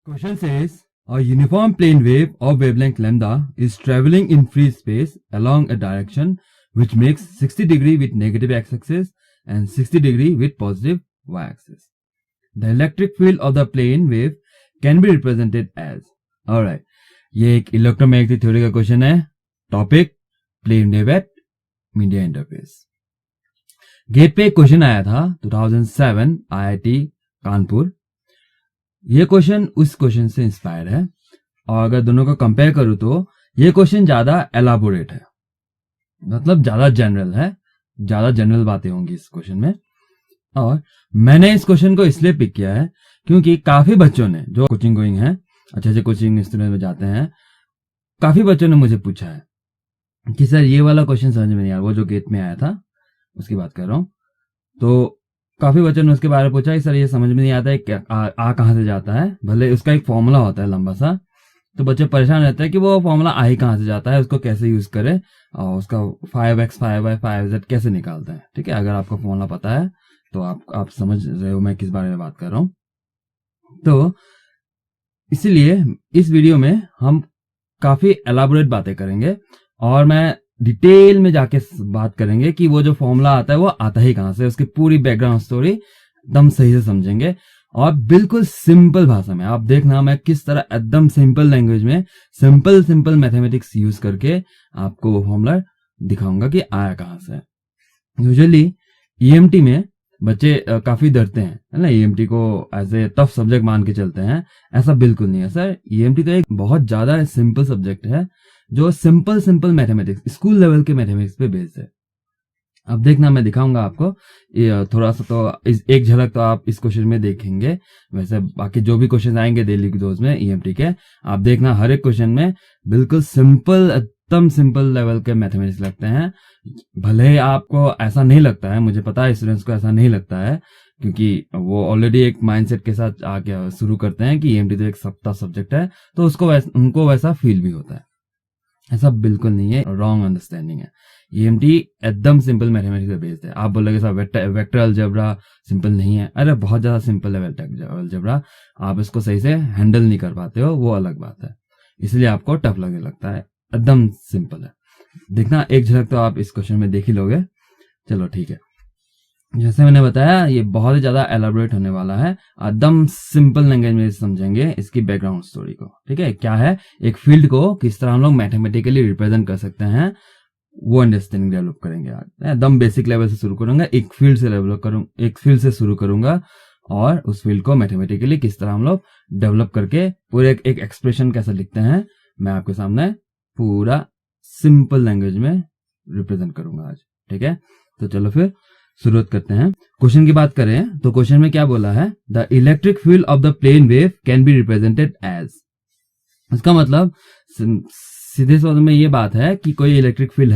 Question says a uniform plane wave of wavelength lambda is traveling in free space along a direction which makes 60 degree with negative x-axis and 60 degree with positive y-axis. The electric field of the plane wave can be represented as. Alright, ये एक electromagnetic theory का question है. Topic plane wave at media interface. Gate पे एक question आया था 2007 IIT Kanpur. ये question उस क्वेश्चन से इंस्पायर है और अगर दोनों को कंपेयर करूं तो ये क्वेश्चन ज्यादा एलाबोरेट है, मतलब ज्यादा जनरल है, ज्यादा जनरल बातें होंगी इस क्वेश्चन में. और मैंने इस क्वेश्चन को इसलिए पिक किया है क्योंकि काफी बच्चों ने जो कोचिंग गोइंग है, अच्छे अच्छे कोचिंग इंस्टीट्यूट में जाते हैं, काफी बच्चों ने मुझे पूछा है कि सर ये वाला क्वेश्चन समझ में नहीं आया. वो जो गेट में आया था उसकी बात कर रहा हूं. तो काफी बच्चों ने उसके बारे में पूछा कि सर ये समझ में नहीं आता है आ कहां से जाता है. भले उसका एक फॉर्मूला होता है लंबा सा, तो बच्चे परेशान रहते हैं कि वो फॉर्मूला आ ही कहां से जाता है, उसको कैसे यूज करे और उसका 5x 5y 5z कैसे निकालते हैं. ठीक है, अगर आपको फॉर्मूला पता है तो आप समझ रहे हो मैं किस बारे में बात कर रहा हूं. तो इसीलिए इस वीडियो में हम काफी एलाबोरेट बातें करेंगे और मैं डिटेल में जाके बात करेंगे कि वो जो फॉर्मूला आता है वो आता ही कहां से, उसकी पूरी बैकग्राउंड स्टोरी एकदम सही से समझेंगे और बिल्कुल सिंपल भाषा में. आप देखना मैं किस तरह एकदम सिंपल लैंग्वेज में सिंपल मैथमेटिक्स यूज करके आपको वो फॉर्मूला दिखाऊंगा कि आया कहां से. यूजुअली EMT में बच्चे काफी डरते हैं, है ना, EMT को एज ए टफ सब्जेक्ट मान के चलते हैं. ऐसा बिल्कुल नहीं है सर. EMT तो एक बहुत ज्यादा सिंपल सब्जेक्ट है जो सिंपल मैथमेटिक्स, स्कूल लेवल के मैथमेटिक्स पे बेस्ड है. अब देखना मैं दिखाऊंगा आपको थोड़ा सा, तो एक झलक तो आप इस क्वेश्चन में देखेंगे. वैसे बाकी जो भी क्वेश्चन आएंगे डेली डोज में EMT के, आप देखना हर एक क्वेश्चन में बिल्कुल सिंपल, एकदम सिंपल लेवल के मैथमेटिक्स लगते हैं. भले आपको ऐसा नहीं लगता है, मुझे पता है स्टूडेंट्स को ऐसा नहीं लगता है क्योंकि वो ऑलरेडी एक माइंडसेट के साथ आके शुरू करते हैं कि EMT तो एक सप्ताह सब्जेक्ट है, तो उनको वैसा फील भी होता है. ऐसा बिल्कुल नहीं है, रॉन्ग अंडरस्टैंडिंग है. EMT एकदम सिंपल मैथमेटिक्स पे बेस्ड है. आप बोलोगे सर वेक्टर अलजेब्रा सिंपल नहीं है. अरे बहुत ज्यादा सिंपल है वेक्टर अलजेब्रा. आप इसको सही से हैंडल नहीं कर पाते हो, वो अलग बात है, इसलिए आपको टफ लगने लगता है. एकदम सिंपल है. देखना एक झलक तो आप इस क्वेश्चन में देख ही लोगे. चलो ठीक है, जैसे मैंने बताया ये बहुत ही ज्यादा एलाबोरेट होने वाला है. एकदम सिंपल लैंग्वेज में समझेंगे इसकी बैकग्राउंड स्टोरी को. ठीक है, क्या है, एक फील्ड को किस तरह हम लोग मैथमेटिकली रिप्रेजेंट कर सकते हैं, वो अंडरस्टैंडिंग डेवलप करेंगे. एकदम बेसिक लेवल से शुरू करूंगा, एक फील्ड से शुरू करूंगा और उस फील्ड को मैथमेटिकली किस तरह हम लोग डेवलप करके पूरे एक एक्सप्रेशन कैसे लिखते हैं, मैं आपके सामने पूरा सिंपल लैंग्वेज में रिप्रेजेंट करूंगा आज. ठीक है, तो चलो फिर शुरुआत करते हैं. क्वेश्चन की बात करें तो क्वेश्चन में क्या बोला है, the electric field of the plane wave can be represented as. इसका मतलब सीधे शब्द में ये बात है कि कोई इलेक्ट्रिक फील्ड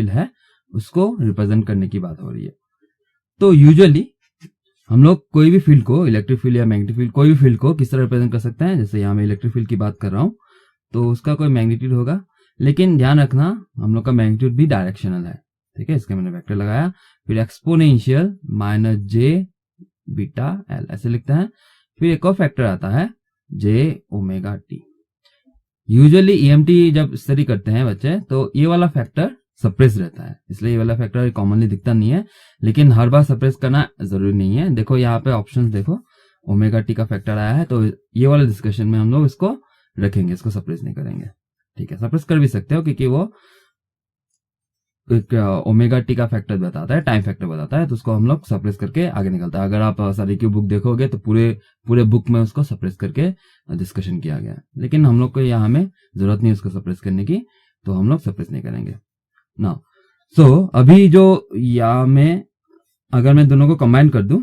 है, उसको रिप्रेजेंट करने की बात हो रही है. तो यूजुअली हम लोग कोई भी फील्ड को, इलेक्ट्रिक फील्ड या मैग्नेटिक फील्ड, कोई भी फील्ड को किस तरह रिप्रेजेंट कर सकते हैं. जैसे यहाँ मैं इलेक्ट्रिक फील्ड की बात कर रहा हूं तो उसका कोई मैग्नीट्यूड होगा, लेकिन ध्यान रखना हम लोग का मैग्नीट्यूड भी डायरेक्शनल है. ठीक है, इसका मैंने वेक्टर लगाया, फिर एक्सपोनेंशियल -j बीटा l ऐसे लिखते हैं. फिर एक और फैक्टर आता है j⍵t. यूजुअली EMT जब स्टडी करते हैं बच्चे तो ये वाला फैक्टर सप्रेस रहता है, इसलिए ये वाला फैक्टर कॉमनली दिखता नहीं है, लेकिन हर बार सप्रेस करना जरूरी नहीं है. देखो यहाँ पे ऑप्शन देखो, ⍵t का फैक्टर आया है, तो ये वाला डिस्कशन में हम लोग इसको रखेंगे, इसको सप्रेस नहीं करेंगे. ठीक है, सप्रेस कर भी सकते हो क्योंकि वो एक ⍵t का फैक्टर बताता है, टाइम फैक्टर बताता है, तो उसको हम लोग सप्रेस करके आगे निकलता है. अगर आप सारी की बुक देखोगे तो पूरे बुक में उसको सप्रेस करके डिस्कशन किया गया है, लेकिन हम लोग को यहाँ में जरूरत नहीं उसको सप्रेस करने की, तो हम लोग सप्रेस नहीं करेंगे ना. सो अभी जो यहाँ में अगर मैं दोनों को कंबाइन कर दूं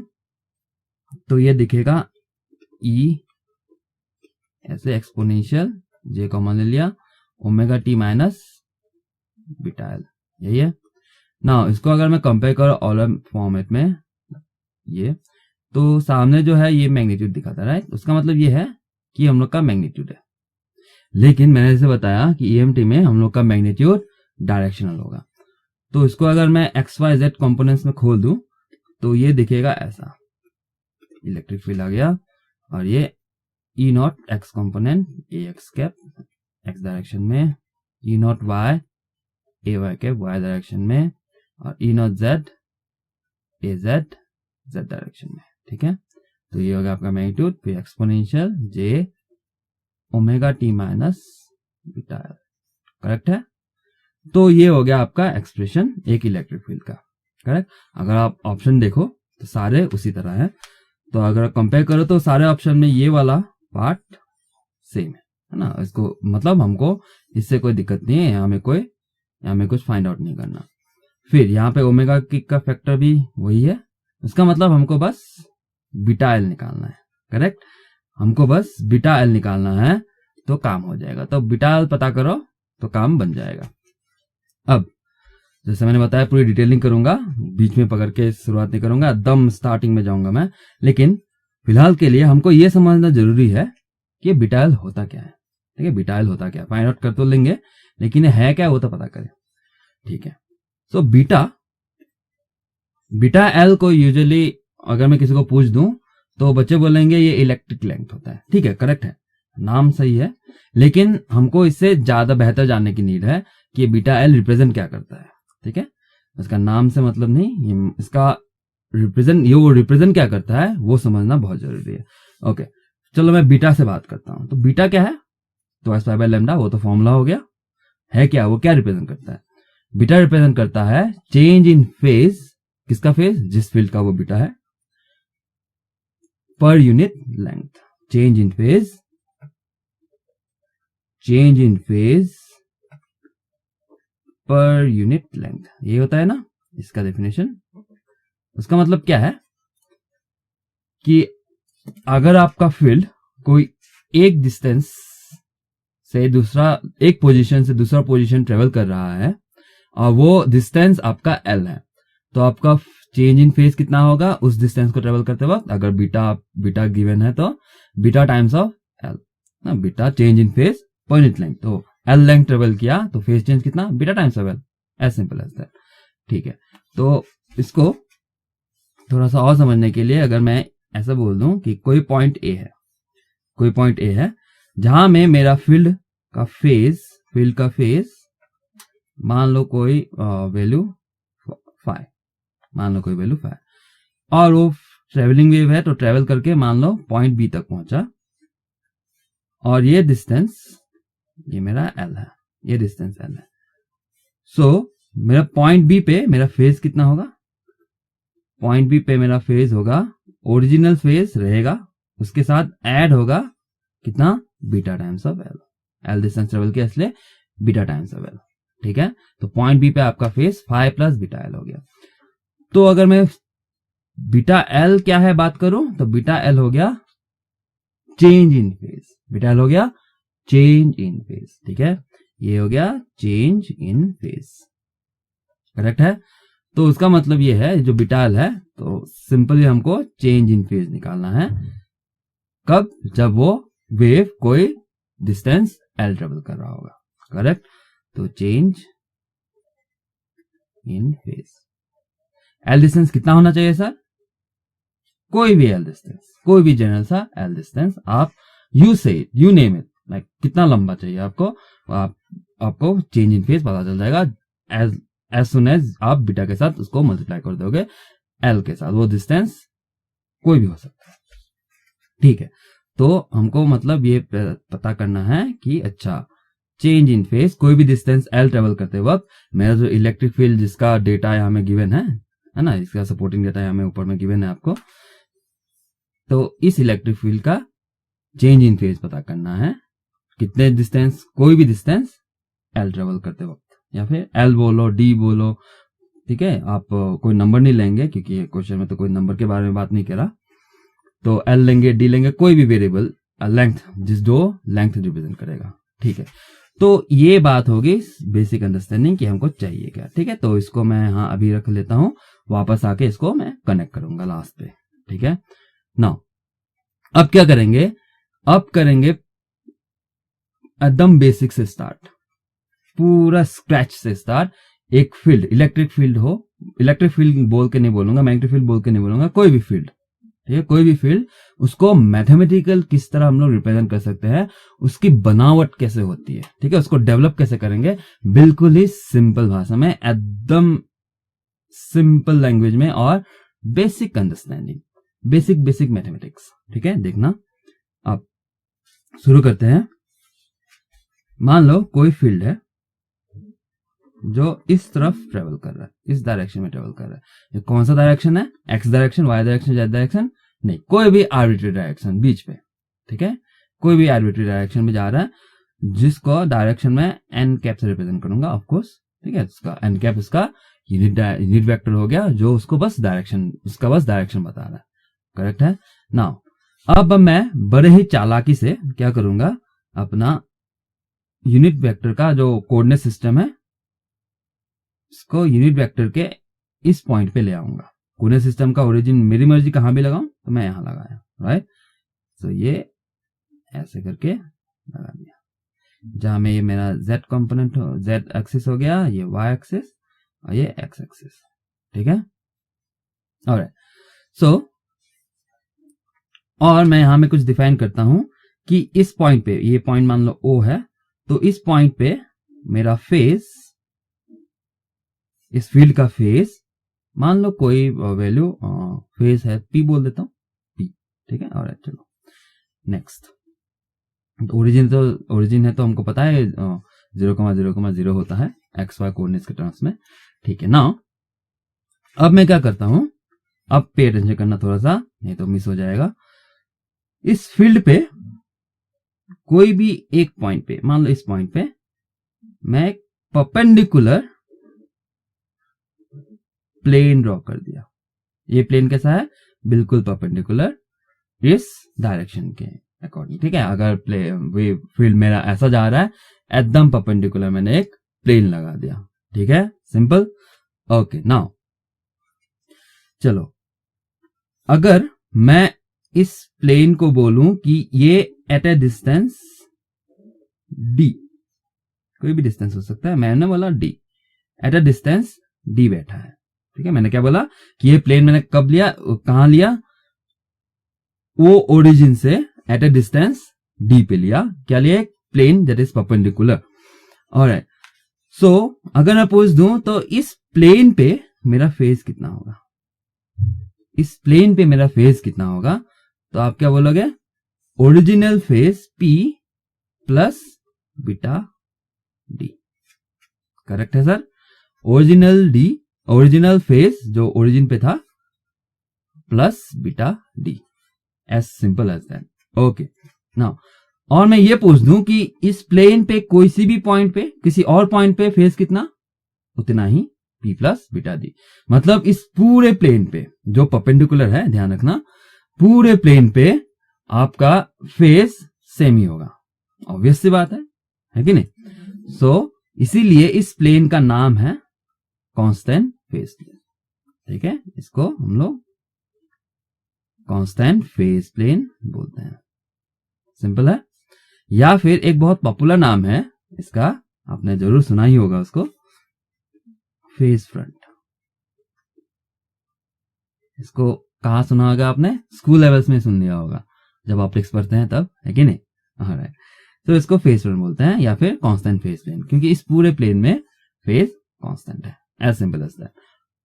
तो ये दिखेगा E ऐसे एक्सपोनेंशियल j कॉमन ले लिया ⍵t माइनस बीटा l, यही है ना. इसको अगर मैं कंपेयर करूं ऑलर फॉर्मेट में ये, तो सामने जो है ये मैग्नीट्यूड दिखाता है, राइट. उसका मतलब ये है कि हम लोग का मैग्नीट्यूड है, लेकिन मैंने जैसे बताया कि EMT में हम लोग का मैग्नीट्यूड डायरेक्शनल होगा. तो इसको अगर मैं XYZ कंपोनेंट्स में खोल दूं तो ये दिखेगा ऐसा, इलेक्ट्रिक फील्ड आ गया और ये E not X component A X cap X direction में, E not Y A Y cap Y direction में, और E not Z A Z Z direction में। ठीक है, तो ये होगा आपका मैग्नीट्यूड, फिर exponential J omega T minus beta L. Correct है। तो ये हो गया आपका एक्सप्रेशन एक इलेक्ट्रिक फील्ड का। करेक्ट। अगर आप ऑप्शन देखो तो सारे उसी तरह है, तो अगर कंपेयर करो तो सारे ऑप्शन में ये वाला पार्ट सेम है ना। इसको मतलब हमको इससे कोई दिक्कत नहीं है, यहाँ में कुछ फाइंड आउट नहीं करना। फिर यहाँ पे ओमेगा किक का फैक्टर भी वही है, इसका मतलब हमको बस बीटा एल निकालना है। करेक्ट, हमको बस बीटा एल निकालना है तो काम हो जाएगा। तो बीटा एल पता करो तो काम बन जाएगा। अब जैसे मैंने बताया पूरी डिटेलिंग करूंगा, बीच में पकड़ के शुरुआत नहीं करूंगा, एकदम स्टार्टिंग में जाऊंगा मैं। लेकिन फिलहाल के लिए हमको यह समझना जरूरी है कि बीटा एल होता क्या है। ठीक है, बीटा एल होता क्या है फाइंड आउट कर तो लेंगे, लेकिन ये है क्या वो तो पता करें। ठीक है, सो बीटा एल को यूजुअली अगर मैं किसी को पूछ दूं तो बच्चे बोलेंगे ये इलेक्ट्रिक लेंथ होता है। ठीक है, करेक्ट है, नाम सही है, लेकिन हमको इससे ज्यादा बेहतर जानने की नीड है कि बीटा एल रिप्रेजेंट क्या करता है। ठीक है, इसका नाम से मतलब नहीं, इसका रिप्रेजेंट क्या करता है वो समझना बहुत जरूरी है। ओके, चलो मैं बीटा से बात करता हूं। तो बीटा क्या है, तो एस पाई बाय लैम्डा, वो तो फॉर्मूला हो गया है। क्या वो क्या रिप्रेजेंट करता है, बीटा रिप्रेजेंट करता है चेंज इन फेज। किसका फेज, जिस फील्ड का वो बीटा है, पर unit length. Change in phase पर यूनिट लेंथ, ये होता है ना इसका डेफिनेशन। उसका मतलब क्या है कि अगर आपका फील्ड कोई एक डिस्टेंस से दूसरा, एक पोजीशन से दूसरा पोजीशन ट्रेवल कर रहा है और वो डिस्टेंस आपका एल है, तो आपका चेंज इन फेज कितना होगा उस डिस्टेंस को ट्रेवल करते वक्त। अगर बीटा गिवन है तो बीटा टाइम्स ऑफ एल ना, बीटा चेंज इन फेज पर यूनिट लेंथ, तो एल लेंथ ट्रेवल किया तो फेज चेंज कितना, beta times of L, as simple as that. ठीक है, तो इसको थोड़ा सा और समझने के लिए अगर मैं ऐसा बोल दूं कि कोई पॉइंट ए है जहां में मेरा फील्ड का फेज मान लो कोई वैल्यू 5, और वो ट्रेवलिंग वेव है तो ट्रेवल करके मान लो पॉइंट बी तक पहुंचा, और ये डिस्टेंस ये मेरा एल है, ये डिस्टेंस एल है। सो मेरा पॉइंट बी पे मेरा फेज कितना होगा, पॉइंट बी पे मेरा फेज होगा, ओरिजिनल फेज रहेगा, उसके साथ ऐड होगा कितना, beta times of L. L distance travel किया इसलिए बीटा टाइम्स ऑफ एल। ठीक है, तो पॉइंट बी पे आपका फेज 5 प्लस बीटा एल हो गया। तो अगर मैं बीटा एल क्या है बात करूं तो बीटा एल हो गया change in phase, beta L हो गया चेंज इन फेज। ठीक है, ये हो गया चेंज इन फेज। करेक्ट है, तो उसका मतलब ये है जो बीटा एल है तो सिंपली हमको चेंज इन फेज निकालना है। कब, जब वो वेव कोई डिस्टेंस एल ट्रेवल कर रहा होगा। करेक्ट, तो change in phase. L distance कितना होना चाहिए सर, कोई भी एल डिस्टेंस, कोई भी जनरल सा एल डिस्टेंस, आप यू नेम इट, लाइक कितना लंबा चाहिए आपको, आपको चेंज इन फेज पता चल जाएगा एज सुन एज आप बीटा के साथ उसको मल्टीप्लाई कर दोगे एल के साथ, वो डिस्टेंस कोई भी हो सकता है। ठीक है, तो हमको मतलब ये पता करना है कि अच्छा चेंज इन फेज कोई भी डिस्टेंस एल ट्रेवल करते वक्त मेरा जो इलेक्ट्रिक फील्ड जिसका डेटा यहाँ में गिवन है ना, इसका सपोर्टिंग डेटा यहाँ में ऊपर में गिवन है आपको, तो इस इलेक्ट्रिक फील्ड का चेंज इन फेज पता करना है, कितने डिस्टेंस, कोई भी डिस्टेंस एल ट्रेवल करते वक्त, या फिर एल बोलो डी बोलो। ठीक है, आप कोई नंबर नहीं लेंगे क्योंकि क्वेश्चन में तो कोई नंबर के बारे में बात नहीं करा, तो एल लेंगे डी लेंगे, कोई भी वेरिएबल लेंथ जिस जो लेंथ रिप्रेजेंट करेगा। ठीक है, तो ये बात होगी बेसिक अंडरस्टैंडिंग कि हमको चाहिए क्या। ठीक है, तो इसको मैं यहाँ अभी रख लेता हूं, वापस आके इसको मैं कनेक्ट करूंगा लास्ट पे। ठीक है, नाउ अब क्या करेंगे, अब करेंगे एकदम बेसिक से स्टार्ट, पूरा स्क्रैच से स्टार्ट। एक फील्ड, इलेक्ट्रिक फील्ड हो, इलेक्ट्रिक फील्ड बोल के नहीं बोलूंगा, मैग्नेटिक फील्ड बोल के नहीं बोलूंगा, कोई भी फील्ड, ठीक है, कोई भी फील्ड, उसको मैथमेटिकल किस तरह हम लोग रिप्रेजेंट कर सकते हैं, उसकी बनावट कैसे होती है, ठीक है, उसको डेवलप कैसे करेंगे, बिल्कुल ही सिंपल भाषा में, एकदम सिंपल लैंग्वेज में और बेसिक अंडरस्टैंडिंग, बेसिक मैथमेटिक्स। ठीक है, देखना अब शुरू करते हैं। मान लो कोई फील्ड है जो इस तरफ ट्रेवल कर रहा है, इस डायरेक्शन में ट्रेवल कर रहा है। ये कौन सा डायरेक्शन है, X direction, Y direction, Z direction, नहीं, कोई भी आर्बिट्री डायरेक्शन बीच पे। ठीक है, कोई भी आर्बिट्री डायरेक्शन में जा रहा है, जिसको डायरेक्शन में एन कैप से रिप्रेजेंट करूंगा ऑफ कोर्स। ठीक है, इसका एन कैप इसका यूनिट वेक्टर हो गया, जो उसको बस डायरेक्शन, उसका बस डायरेक्शन बता रहा है। करेक्ट है। नाउ अब मैं बड़े ही चालाकी से क्या करूंगा, अपना यूनिट वेक्टर का जो कोऑर्डिनेट सिस्टम है, इसको यूनिट वेक्टर के इस पॉइंट पे ले आऊंगा। कोऑर्डिनेट सिस्टम का ओरिजिन मेरी मर्जी कहां भी लगाऊं, तो मैं यहां लगाया, राइट। तो ये ऐसे करके लगा दिया, जहां में ये मेरा z कंपोनेंट हो, z एक्सिस हो गया, ये y एक्सिस और ये x एक्सिस। ठीक है, ऑलराइट। सो और मैं यहां में कुछ डिफाइन करता हूं कि इस पॉइंट पे, ये पॉइंट मान लो O है, तो इस पॉइंट पे मेरा फेस, इस फील्ड का फेस मान लो कोई वैल्यू, फेस है P बोल देता हूं, P। ठीक है, ऑलराइट, चलो नेक्स्ट। ओरिजिन है तो हमको पता है 0,0,0 होता है एक्स वाई कोऑर्डिनेट्स के टर्म्स में। ठीक है, नाउ अब मैं क्या करता हूं, अब पे अटेंशन करना थोड़ा सा, नहीं तो मिस हो जाएगा। इस फील्ड पे कोई भी एक पॉइंट पे, मान लो इस पॉइंट पे मैं एक परपेंडिकुलर प्लेन ड्रॉ कर दिया। ये प्लेन कैसा है, बिल्कुल परपेंडिकुलर इस डायरेक्शन के अकॉर्डिंग। ठीक है, अगर फील्ड मेरा ऐसा जा रहा है, एकदम परपेंडिकुलर मैंने एक प्लेन लगा दिया। ठीक है, सिंपल। ओके, नाउ चलो, अगर मैं इस प्लेन को बोलूं कि ये एट ए डिस्टेंस d, कोई भी डिस्टेंस हो सकता है, मैंने बोला d, at a distance d बैठा है। ठीक है, मैंने क्या बोला कि ये प्लेन मैंने कब लिया, कहां लिया, वो ओरिजिन से एट ए डिस्टेंस d पे लिया। क्या लिया, एक plane that is perpendicular. Alright, so अगर मैं पूछ दूं तो इस प्लेन पे मेरा फेस कितना होगा, इस प्लेन पे मेरा फेस कितना होगा, तो आप क्या बोलोगे, original phase P plus beta D। Correct है सर, ओरिजिनल फेस जो ओरिजिन पे था plus beta D, as simple as that. Okay, now और मैं ये पूछ दूं कि इस प्लेन पे कोई सी भी पॉइंट पे, किसी और पॉइंट पे फेस कितना, उतना ही P प्लस बीटा D। मतलब इस पूरे प्लेन पे जो परपेंडिकुलर है, ध्यान रखना, पूरे प्लेन पे आपका फेस सेम ही होगा। ऑब्वियस सी बात है कि नहीं। सो इसीलिए इस प्लेन का नाम है कांस्टेंट फेस प्लेन। ठीक है, इसको हम लोग कांस्टेंट फेस प्लेन बोलते हैं। सिंपल है। या फिर एक बहुत पॉपुलर नाम है इसका, आपने जरूर सुना ही होगा उसको, फेस फ्रंट। इसको कहा सुना होगा आपने, स्कूल लेवल्स में सुन लिया होगा जब ऑप्टिक्स पढ़ते हैं तब, है कि नहीं। ऑलराइट, तो इसको फेस फ्रंट बोलते हैं या फिर कांस्टेंट फेस प्लेन, क्योंकि इस पूरे प्लेन में फेस कांस्टेंट है, as simple as that.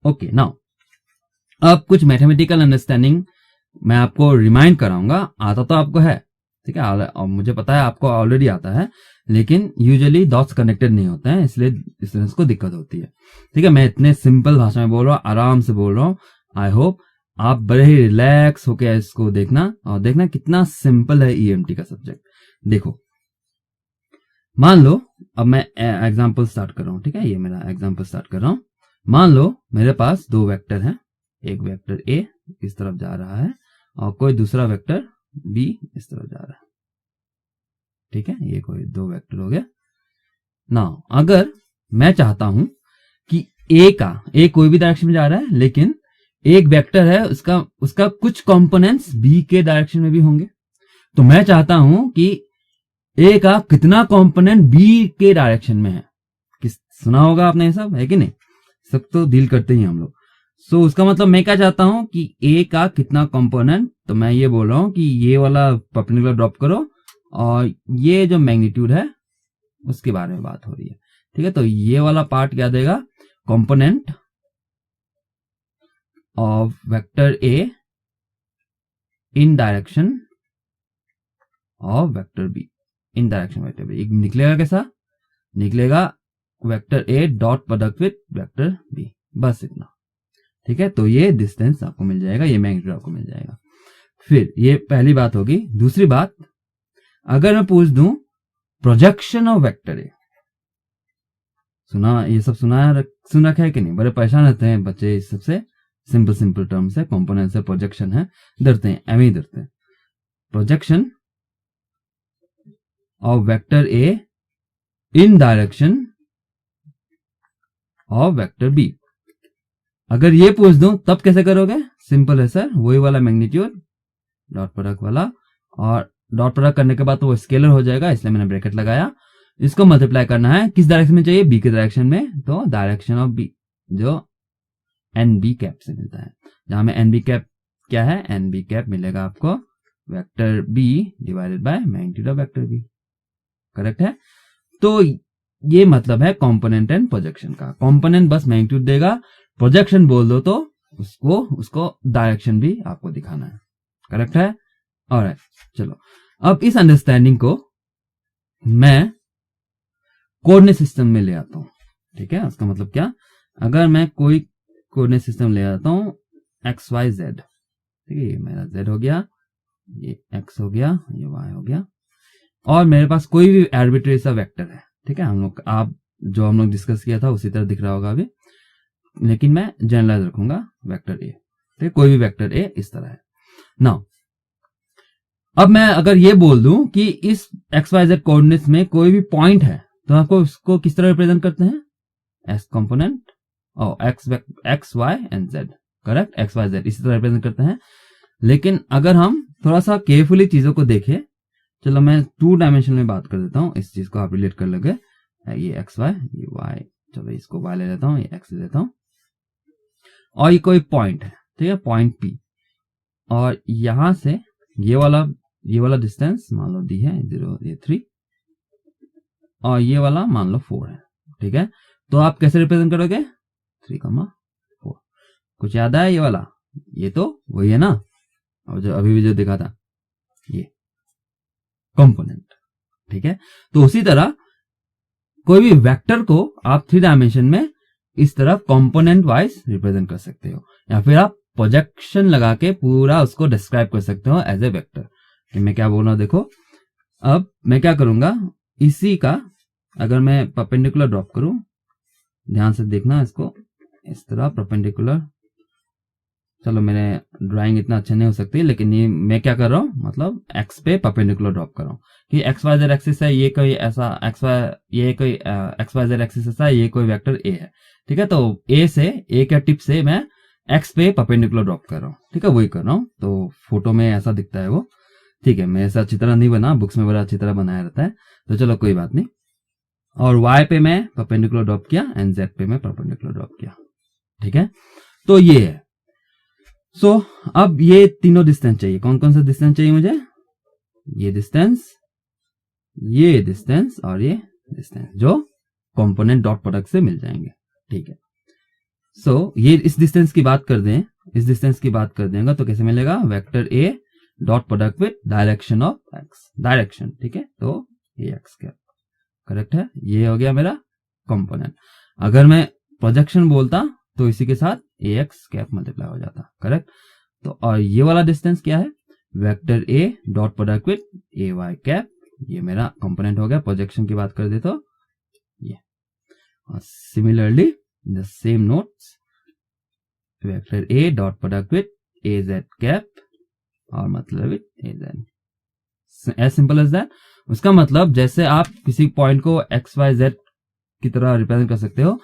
Okay, now अब कुछ मैथमेटिकल अंडरस्टैंडिंग मैं आपको रिमाइंड कराऊंगा। आता तो आपको है, ठीक है, और मुझे पता है आपको ऑलरेडी आता है, लेकिन यूजुअली डॉट्स कनेक्टेड नहीं होते हैं, इसलिए स्टूडेंट्स को दिक्कत होती है। ठीक है, मैं इतने सिंपल भाषा में बोल रहा हूँ, आराम से बोल रहा हूँ। आई होप आप बड़े ही रिलैक्स होकर इसको देखना, और देखना कितना सिंपल है ईएमटी का सब्जेक्ट। देखो, मान लो अब मैं एग्जांपल स्टार्ट कर रहा हूं। ठीक है, ये मेरा एग्जांपल स्टार्ट कर रहा हूं। मान लो मेरे पास दो वेक्टर हैं, एक वेक्टर ए इस तरफ जा रहा है और कोई दूसरा वेक्टर बी इस तरफ जा रहा है। ठीक है, ये कोई दो वेक्टर हो गया। नाउ अगर मैं चाहता हूं कि ए कोई भी डायरेक्शन में जा रहा है, लेकिन एक वेक्टर है, उसका कुछ कंपोनेंट्स बी के डायरेक्शन में भी होंगे, तो मैं चाहता हूं कि ए का कितना कंपोनेंट बी के डायरेक्शन में है। सुना होगा आपने ये सब, है कि नहीं, सब तो डील करते ही हम लोग। सो उसका मतलब मैं क्या चाहता हूं कि ए का कितना कंपोनेंट, तो मैं ये बोल रहा हूं कि ये वाला परपेंडिकुलर ड्रॉप करो और ये जो मैग्नीट्यूड है उसके बारे में बात हो रही है। ठीक है, तो ये वाला पार्ट क्या देगा, component of vector A in direction of vector B, in direction vector B. निकलेगा कैसा, निकलेगा vector A dot product with vector B, बस इतना। ठीक है, तो ये डिस्टेंस आपको मिल जाएगा, ये मैग्नीट्यूड आपको मिल जाएगा। फिर ये पहली बात होगी। दूसरी बात, अगर मैं पूछ दूं प्रोजेक्शन ऑफ वेक्टर ए, सुना, ये सब सुन रखा है कि नहीं? बड़े परेशान रहते हैं बच्चे इस सबसे, सिंपल टर्म से, कंपोनेंट से, प्रोजेक्शन है, डरते हैं, एम ही डरते हैं। Projection of vector A in direction of vector B, अगर ये पूछ दूं तब कैसे करोगे? सिंपल है सर, वही वाला मैग्नीट्यूड डॉट प्रोडक्ट वाला, और डॉट प्रोडक्ट करने के बाद तो वो स्केलर हो जाएगा, इसलिए मैंने ब्रैकेट लगाया। इसको मल्टीप्लाई करना है किस डायरेक्शन में चाहिए? बी के डायरेक्शन में, तो डायरेक्शन ऑफ बी जो एन बी कैप से मिलता है, जहां में एन बी कैप क्या है, एन बी कैप मिलेगा आपको vector B divided by magnitude of vector B. Correct है? तो ये मतलब है कंपोनेंट एंड प्रोजेक्शन का। कंपोनेंट बस मैग्नीट्यूड देगा, प्रोजेक्शन बोल दो तो उसको डायरेक्शन भी आपको दिखाना है। करेक्ट है? ऑलराइट, चलो अब इस अंडरस्टैंडिंग को मैं कोऑर्डिनेट सिस्टम में ले आता हूं। ठीक है, उसका मतलब क्या, अगर मैं कोई कोऑर्डिनेट सिस्टम ले आता हूं एक्स वाई जेड, ठीक है, ये मेरा जेड हो गया, ये एक्स हो गया, ये वाई हो गया, और मेरे पास कोई भी आर्बिट्रेरी सा वेक्टर है। ठीक है, हम लोग डिस्कस किया था उसी तरह दिख रहा होगा अभी, लेकिन मैं जनरलाइज रखूंगा वेक्टर ए। ठीक है, कोई भी वेक्टर ए इस तरह है। नाउ अब मैं अगर ये बोल दूं कि इस एक्स वाई जेड कोऑर्डिनेट्स में कोई भी पॉइंट है, तो आपको उसको किस तरह रिप्रेजेंट करते हैं? एस कंपोनेंट और X Y and Z. Correct, X Y Z इसी तरह रिप्रेजेंट करते हैं। लेकिन अगर हम थोड़ा सा केयरफुली चीजों को देखें, चलो मैं 2 डायमेंशन में बात कर देता हूं, इस चीज को आप रिलेट कर लोगे। ये एक्स वाई, ये वाई, चलो इसको वाई ले लेता हूं, ये एक्स ले लेता हूं, और ये कोई पॉइंट है, ठीक है, पॉइंट पी, और यहां से ये वाला डिस्टेंस मान लो डी है 0, ये 3, और ये वाला मान लो 4 है। ठीक है, तो आप कैसे रिप्रेजेंट करोगे? 3,4। कुछ याद आया? ये वाला, ये तो वही है ना, और जो अभी भी जो दिखा था ये कंपोनेंट। ठीक है, तो उसी तरह कोई भी वेक्टर को आप 3 डायमेंशन में इस तरह कंपोनेंट वाइज रिप्रेजेंट कर सकते हो, या फिर आप प्रोजेक्शन लगा के पूरा उसको डिस्क्राइब कर सकते हो एज ए वेक्टर। कि मैं क्या बोल रहा हूं देखो, अब मैं क्या करूंगा, इसी का अगर मैं परपेंडिकुलर ड्रॉप करूं, ध्यान से देखना इसको, इस तरह परपेंडिकुलर, चलो मेरे ड्राइंग इतना अच्छा नहीं हो सकती, लेकिन ये मैं क्या कर रहा हूं, मतलब एक्स पे परपेंडिकुलर ड्रॉप कर रहा हूं कि एक्स वाई जेड एक्सिस है, ये कोई ऐसा एक्स वाई जेड एक्सिस ऐसा है, ये कोई वेक्टर ए है। ठीक है, तो ए के टिप से मैं एक्स पे परपेंडिकुलर ड्रॉप कर रहा हूँ। ठीक है, वही कर रहा हूँ, तो फोटो में ऐसा दिखता है वो। ठीक है, मैं ऐसा अच्छी तरह नहीं बना, बुक्स में बड़ा अच्छी तरह बनाया रहता है, तो चलो कोई बात नहीं। और y पे मैं परपेंडिकुलर ड्रॉप किया एंड z पे मैं परपेंडिकुलर ड्रॉप किया। ठीक है, तो ये है। सो अब ये तीनों डिस्टेंस चाहिए। कौन कौन सा डिस्टेंस चाहिए मुझे? ये डिस्टेंस और ये डिस्टेंस, जो कंपोनेंट डॉट प्रोडक्ट से मिल जाएंगे। ठीक है, सो ये इस डिस्टेंस की बात कर देंगे तो कैसे मिलेगा? Vector A dot product with direction of x, direction. ठीक है, तो ये एक्स कैप। करेक्ट है, ये हो गया मेरा कंपोनेंट। अगर मैं प्रोजेक्शन बोलता तो इसी के साथ ए एक्स कैप मल्टीप्लाई हो जाता। करेक्ट, तो और ये वाला डिस्टेंस क्या है? Vector A dot product with A Y cap, ये मेरा कंपोनेंट हो गया। प्रोजेक्शन की बात कर दे तो ये, और similarly the same notes, vector A dot product with A Z cap, और मतलब with A Z, as simple as that. उसका मतलब जैसे आप किसी पॉइंट को एक्स वाई जेड की तरह रिप्रेजेंट कर सकते हो,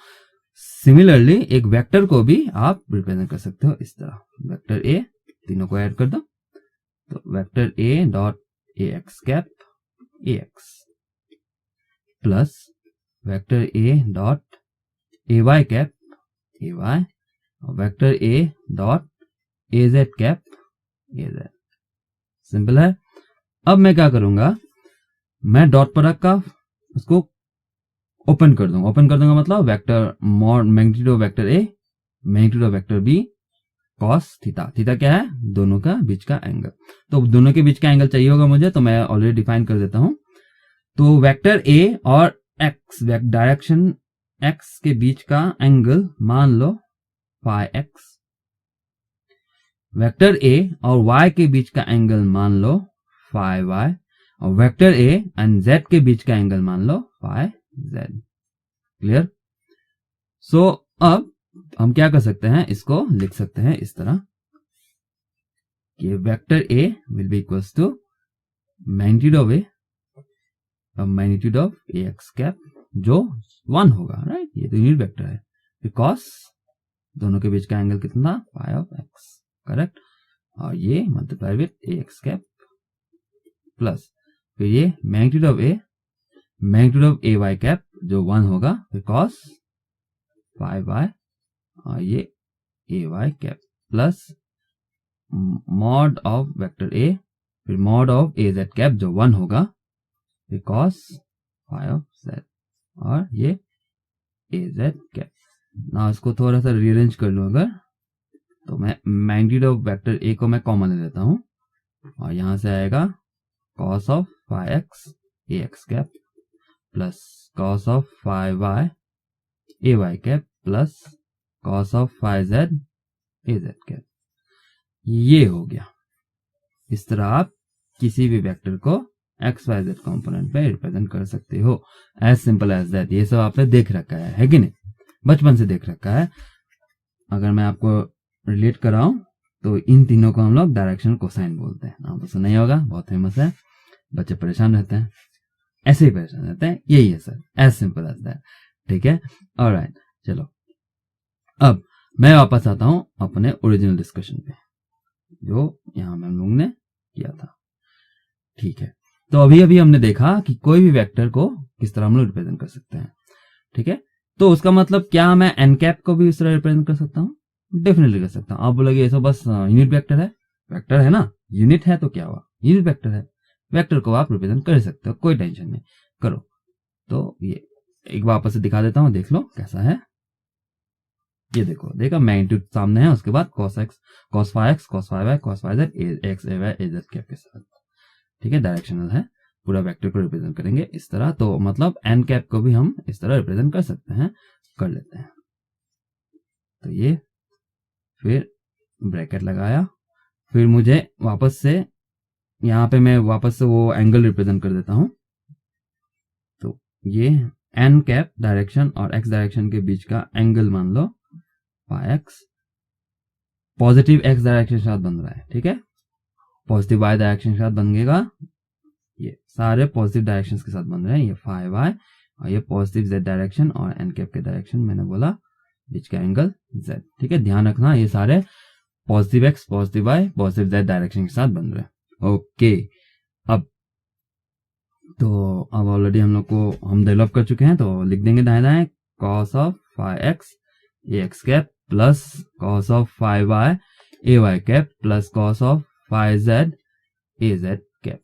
सिमिलरली एक वेक्टर को भी आप रिप्रेजेंट कर सकते हो इस तरह। वेक्टर ए, तीनों को ऐड कर दो, तो vector A dot A X cap A X, plus vector A dot A Y cap A Y, vector A dot A Z cap A Z. Simple है। अब मैं क्या करूंगा, मैं डॉट प्रोडक्ट का उसको ओपन कर दूंगा मतलब vector mod magnitude of vector A magnitude of vector B cos theta. Theta क्या है, दोनों का बीच का एंगल। तो दोनों के बीच का एंगल चाहिए होगा मुझे, तो मैं ऑलरेडी डिफाइन कर देता हूं। तो वेक्टर ए और एक्स डायरेक्शन एक्स के बीच का एंगल मान lo fi x, vector A और वाई के बीच का एंगल मान लो फाई वाई, और वेक्टर ए एंड जेड के बीच का एंगल मान लो फाई जेड। क्लियर। सो अब हम क्या कर सकते हैं, इसको लिख सकते हैं इस तरह कि vector A will be equals to magnitude of A X cap जो 1 होगा, राइट। ये तो यूनिट वेक्टर है, बिकॉज दोनों के बीच का एंगल कितना, फाई ऑफ एक्स, करेक्ट। और ये multiply with A X cap plus फिर ये magnitude of A Y cap जो 1 होगा, बिकॉज फाई वाई, और ये A Y cap plus mod of vector A, फिर mod of A Z cap जो 1 होगा, बिकॉज फाई ऑफ जेड, और ये ए जेड कैप। ना इसको थोड़ा सा रीअरेंज कर लूं अगर, तो मैं मैग्नीट्यूड ऑफ वेक्टर ए को मैं कॉमन ले लेता हूं, और यहां से आएगा cos of phi X A X cap plus cos of phi Y A Y cap plus cos of phi Z A Z cap. ये हो गया। इस तरह आप किसी भी वेक्टर को एक्स वाई जेड कॉम्पोनेंट पे रिप्रेजेंट कर सकते हो, एज सिंपल एज दैट। ये सब आपने देख रखा है कि नहीं, बचपन से देख रखा है। अगर मैं आपको रिलेट कराऊं तो इन तीनों को हम लोग डायरेक्शन कोसाइन बोलते हैं। नाम तो सुना ही होगा, बहुत फेमस है। बच्चे परेशान रहते हैं, ऐसे ही परेशान रहते हैं। यही है sir, as simple as that. ठीक है, ऑलराइट। चलो अब मैं वापस आता हूं अपने ओरिजिनल डिस्कशन पे जो यहां में हम लोग ने किया था। ठीक है, तो अभी अभी हमने देखा कि कोई भी वेक्टर को किस तरह हम लोग रिप्रेजेंट कर सकते हैं। ठीक है, तो उसका मतलब क्या मैं एन कैप को भी इस तरह रिप्रेजेंट कर सकता हूँ? डेफिनेटली कर सकता हूँ। आप बोलोगे ये सब बस यूनिट वेक्टर है ना, यूनिट है तो क्या हुआ, यूनिट वेक्टर है। वेक्टर को आप रिप्रेजेंट कर सकते हो, कोई टेंशन नहीं, करो। तो ये एक बार वापस से दिखा देता हूं, देख लो कैसा है। ये देखो मैग्नीट्यूड सामने है, उसके बाद cos x cos phi X cos phi Y cos phi Z X A Y A Z cap के साथ। ठीक है, डायरेक्शनल है, पूरा वेक्टर को रिप्रेजेंट करेंगे इस तरह। तो मतलब एन कैप को भी हम इस तरह रिप्रेजेंट कर सकते हैं, कर लेते हैं। तो ये फिर ब्रैकेट लगाया, फिर मुझे वापस से यहां पे मैं वापस से वो एंगल रिप्रेजेंट कर देता हूं। तो ये एन कैप डायरेक्शन और एक्स डायरेक्शन के बीच का एंगल मान lo fi x, positive x direction के साथ बन रहा है। ठीक है, पॉजिटिव वाई डायरेक्शन के साथ बनेगा, ये सारे पॉजिटिव डायरेक्शन के साथ बन रहे हैं। ये फाई वाई और ये पॉजिटिव जेड डायरेक्शन और एन कैप के डायरेक्शन, मैंने बोला बीच का एंगल जेड। ठीक है, ध्यान रखना ये सारे positive X positive Y positive Z direction के साथ बन रहे हैं। ओके, अब ऑलरेडी हम लोग को हम डेवलप कर चुके हैं, तो लिख देंगे दाएं दाएं cos of phi X A X cap plus cos of phi Y A Y cap plus cos of phi Z A Z cap.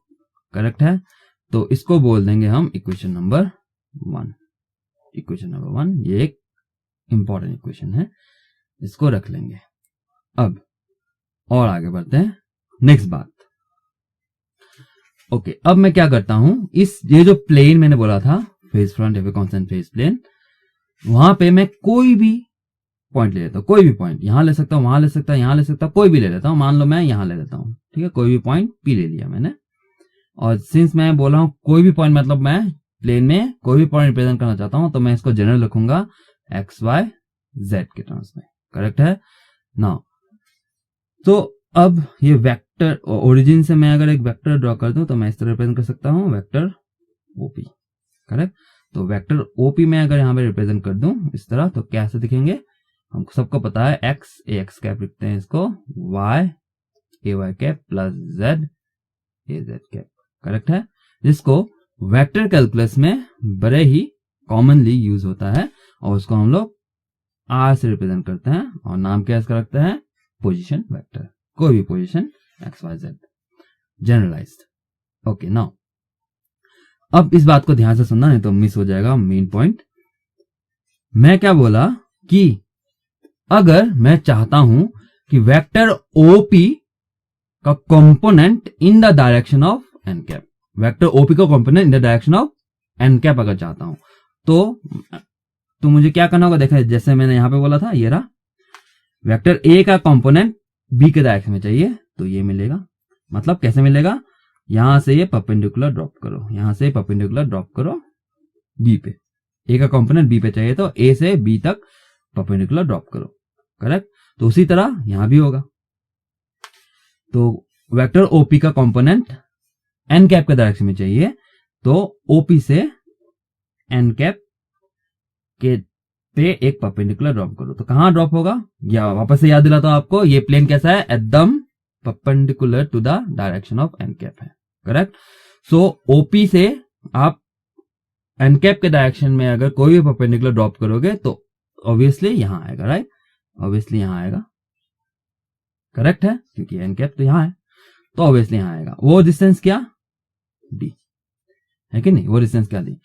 Correct है, तो इसको बोल देंगे हम इक्वेशन नंबर 1। इक्वेशन नंबर 1 ये एक इंपॉर्टेंट इक्वेशन है, इसको रख लेंगे। अब और आगे बढ़ते हैं, नेक्स्ट बात। ओके, अब मैं क्या करता हूं, ये जो प्लेन मैंने बोला था phase front of constant phase plane, वहां पे मैं कोई भी पॉइंट ले लेता हूं। कोई भी पॉइंट यहां ले सकता हूं, वहां ले सकता हूं, यहां ले सकता हूं, कोई भी ले लेता हूं। मान लो मैं यहां ले लेता हूं, ठीक है, कोई भी पॉइंट पी ले लिया मैंने। और सिंस मैं बोला हूं कोई भी पॉइंट, मतलब मैं प्लेन में कोई भी पॉइंट रिप्रेजेंट करना चाहता हूं, तो मैं इसको जनरल रखूंगा एक्स वाई जेड के टर्म्स में। करेक्ट है ना। तो अब ये वेक्टर ओरिजिन से मैं अगर एक वेक्टर ड्रॉ कर दूं तो मैं इस तरह रिप्रेजेंट कर सकता हूं, वेक्टर ओपी। करेक्ट, तो वेक्टर ओपी में अगर यहां पे रिप्रेजेंट कर दूं इस तरह, तो कैसे दिखेंगे, हमको सबको पता है एक्स ए एक्स कैप लिखते हैं इसको, Y A Y cap plus Z A Z cap. Correct है, जिसको वेक्टर कैलकुलस में बड़े ही कॉमनली यूज होता है, और उसको हम लोग आर से रिप्रेजेंट करते हैं और नाम क्या इसका रखते हैं, पोजीशन वेक्टर, कोई भी position X Y Z, generalized. Okay, now अब इस बात को ध्यान से सुनना, नहीं तो मिस हो जाएगा मेन पॉइंट। मैं क्या बोला कि अगर मैं चाहता हूं कि वेक्टर ओपी का component in the direction of N cap, vector OP का component in the direction of N cap अगर चाहता हूं तो मुझे क्या करना होगा, देखा जैसे मैंने यहां पे बोला था, ये रहा वेक्टर ए का कंपोनेंट बी के डायरेक्शन में चाहिए, तो ये मिलेगा। मतलब कैसे मिलेगा, यहां से ये परपेंडिकुलर ड्रॉप करो, यहां से परपेंडिकुलर ड्रॉप करो बी पे, ए का कंपोनेंट बी पे चाहिए तो ए से बी तक परपेंडिकुलर ड्रॉप करो, करेक्ट। तो उसी तरह यहां भी होगा। तो वेक्टर ओपी का कंपोनेंट एन कैप के डायरेक्शन में चाहिए तो ओपी से एन कैप के पे एक परपेंडिकुलर ड्रॉप करो। तो कहां ड्रॉप होगा, या वापस से याद दिलाता हूं आपको, ये प्लेन कैसा है, एकदम perpendicular to the direction of N cap है, करेक्ट। सो ओपी से आप एन कैप के डायरेक्शन में अगर कोई भी परपेंडिकुलर ड्रॉप करोगे तो ऑब्वियसली यहां आएगा, राइट, ऑब्वियसली यहां आएगा, करेक्ट है, क्योंकि एन कैप तो यहां है, तो ऑब्वियसली यहां आएगा। वो डिस्टेंस क्या, डी है कि नहीं, वो डिस्टेंस क्या दी।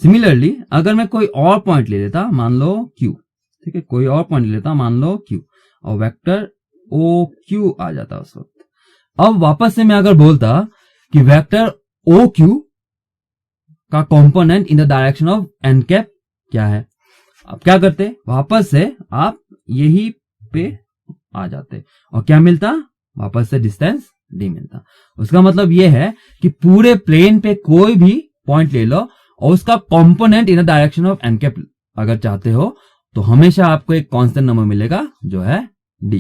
सिमिलरली अगर मैं कोई और पॉइंट ले लेता, मान लो क्यू, ठीक है, कोई और पॉइंट ले लेता, मान लो क्यू, और वेक्टर ओ क्यू आ जाता उस वक्त। अब वापस से मैं अगर बोलता कि वेक्टर ओ क्यू का component in the direction of N cap क्या है, अब क्या करते, वापस से आप यही पे आ जाते और क्या मिलता, वापस से डिस्टेंस डी मिलता। उसका मतलब यह है कि पूरे प्लेन पे कोई भी पॉइंट ले लो और उसका component in the direction of N cap अगर चाहते हो तो हमेशा आपको एक कांस्टेंट नंबर मिलेगा जो है डी,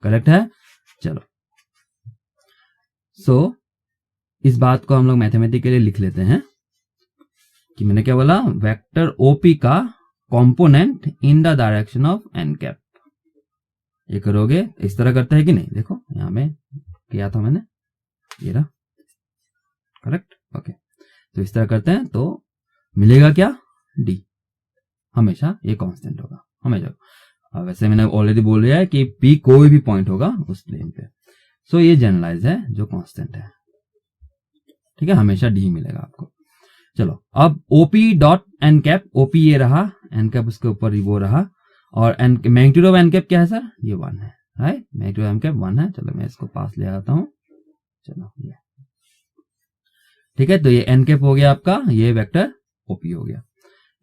करेक्ट है। चलो, सो इस बात को हम लोग मैथमेटिकली लिख लेते हैं कि मैंने क्या बोला, वेक्टर ओपी का component in the direction of N cap. ये करोगे इस तरह करते हैं कि नहीं, देखो यहां में किया था मैंने, ये रहा, करेक्ट, ओके। तो इस तरह करते हैं तो मिलेगा क्या, डी, हमेशा ये कांस्टेंट होगा हमेशा। वैसे मैंने ऑलरेडी बोल दिया है कि पी कोई भी पॉइंट होगा उस प्लेन पे। सो ये जनरलाइज है जो कांस्टेंट है, ठीक है, हमेशा डी मिलेगा आपको। चलो अब OP dot N cap, OP ये रहा, एन कैप उसके ऊपर वो रहा, और मैग्नीट्यूड ऑफ एन कैप क्या है सर, ये 1 है, right, magnitude of N cap 1 है। चलो मैं इसको पास ले आता हूं, चलो ये ठीक है। तो ये एन कैप हो गया आपका, ये वेक्टर ओपी हो गया।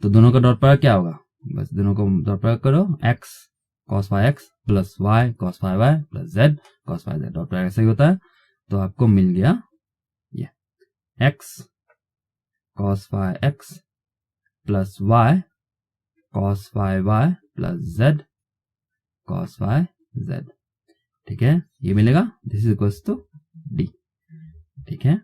तो दोनों का डॉट प्रोडक्ट क्या होगा, बस दोनों को डॉट प्रोडक्ट करो, X cos phi X plus Y cos phi Y plus Z cos phi Z, dot product ऐसा ही होता है। तो आपको मिल गया ये X cos phi X plus Y cos phi Y plus Z cos phi Z, ठीक है, ये मिलेगा, this is equals to D, ठीक है।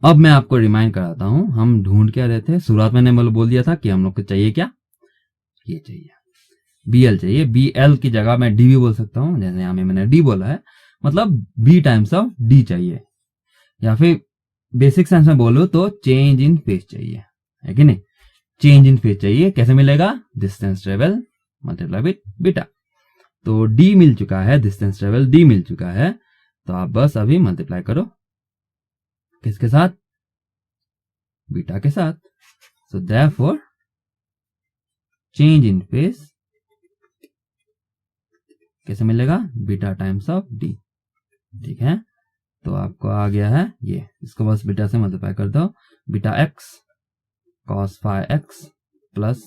अब मैं आपको रिमाइंड कराता हूं, हम ढूंढ क्या रहे थे, शुरुआत में मैंने बोल दिया था कि हम लोग को चाहिए क्या, ये चाहिए बीएल चाहिए, बीएल की जगह मैं डी भी बोल सकता हूं, जैसे यहां में मैंने डी बोला है, मतलब बी टाइम्स ऑफ डी चाहिए, या फिर बेसिक सेंस में बोलो तो चेंज इन फेज चाहिए, है कि नहीं, चेंज इन फेज चाहिए। कैसे मिलेगा, distance travel multiply with beta. तो डी मिल चुका है, डिस्टेंस ट्रेवल डी मिल चुका है, तो आप बस अभी मल्टीप्लाई करो किसके साथ, बीटा के साथ। So therefore change in phase कैसे मिलेगा, बीटा टाइम्स ऑफ डी, ठीक है। तो आपको आ गया है ये, इसको बस बीटा से मल्टीप्लाई कर दो, beta X cos phi X plus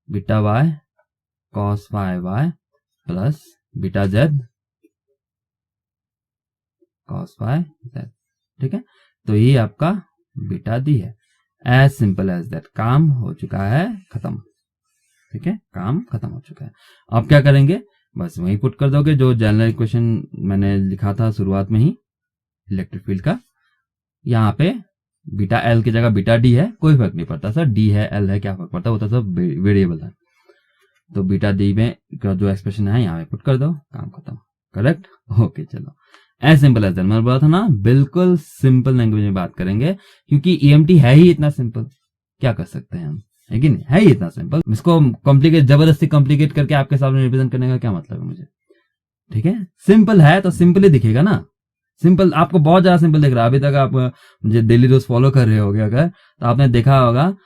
beta Y cos phi Y plus beta Z cos phi Z, ठीक है। तो ये आपका बीटा दी है, एज सिंपल एज दैट, काम हो चुका है, खत्म, ठीक है, काम खत्म हो चुका है। अब क्या करेंगे, बस वही पुट कर दोगे जो जनरल इक्वेशन मैंने लिखा था शुरुआत में ही इलेक्ट्रिक फील्ड का। यहाँ पे बीटा एल की जगह बीटा डी है, कोई फर्क नहीं पड़ता सर, डी है एल है क्या फर्क पड़ता है, वो तो सब वेरिएबल है। तो बीटा डी में जो एक्सप्रेशन है यहाँ पे पुट कर दो, काम खत्म, करेक्ट, ओके। चलो एज सिंपल एज दैट, मैंने बोला था ना बिल्कुल सिंपल लैंग्वेज में बात करेंगे, क्योंकि ईएमटी है ही इतना सिंपल, क्या कर सकते हैं हम, है कि नहीं? है ही इतना सिंपल। इसको कॉम्प्लिकेट, जबरदस्ती कॉम्प्लिकेट करके आपके सामने रिप्रेजेंट करने का क्या मतलब है मुझे? ठीक है, सिंपल है तो सिंपल ही दिखेगा ना। सिंपल आपको बहुत ज्यादा सिंपल दिख रहा है। अभी तक आप मुझे डेली रोज फॉलो कर रहे होगे अगर, तो आपने देखा होगा